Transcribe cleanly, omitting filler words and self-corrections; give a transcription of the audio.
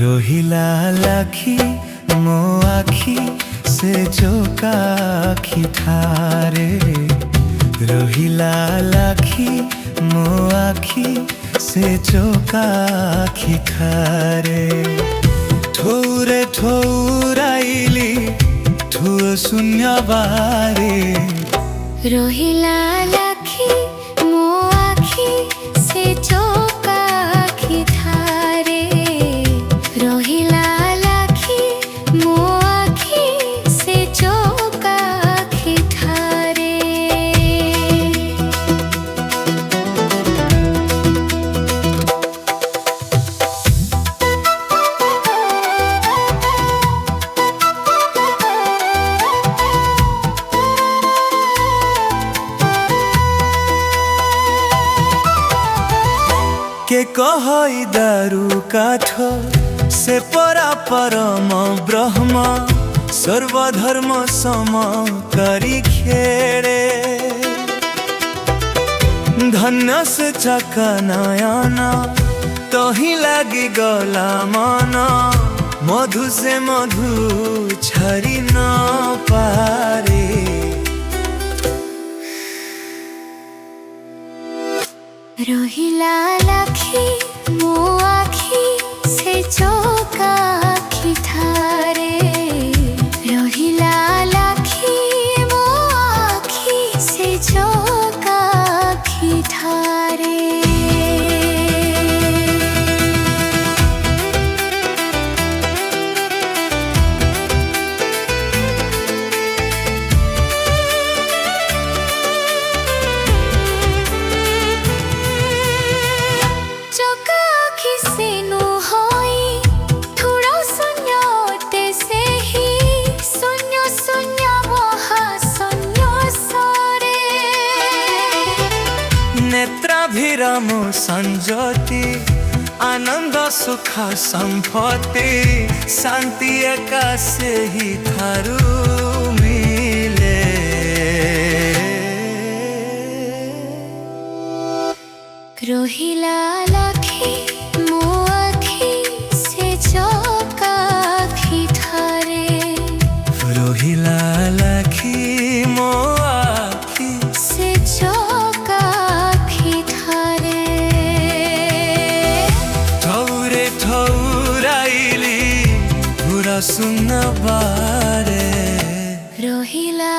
রহিলা লাখি মো আখি সে চোকা আখি ঠারে রহিলা লাখি মো আখি সে চোকা আখি ঠারে ঠৌরে ঠৌরাইলি ঠুଅ শূন্য বারে রহিলা লাখি মো আখি সে চোকা আখি ঠারে রহিলা লাখি মো আখি সে চোকা আখি ঠারে কে কহই দারু কাঠ সে পরা পরম ব্রহ্ম সর্বধর্ম সম করি খেড়ে ধন্য সে চকা নয়ন তহি লাগি গলা মন মধু সে মধু ছাড়ি ন পারে রহিলা লাখি মো আখি সে চোকা আখি ঠারে রহিলা লাখি মো আখি সে চোকা আখি ঠারে नेत्राभिराम संजति आनंद सुख संपत्ति शांति एका से ही थारू मिले রহিলা লাখি মো আখি সে চোকা আখি ঠারে রহিলা লাখি মো আখি সে চোকা আখি ঠারে ঠৌরে ঠৌরাইলি পুরা শূন্য বারে রহিলা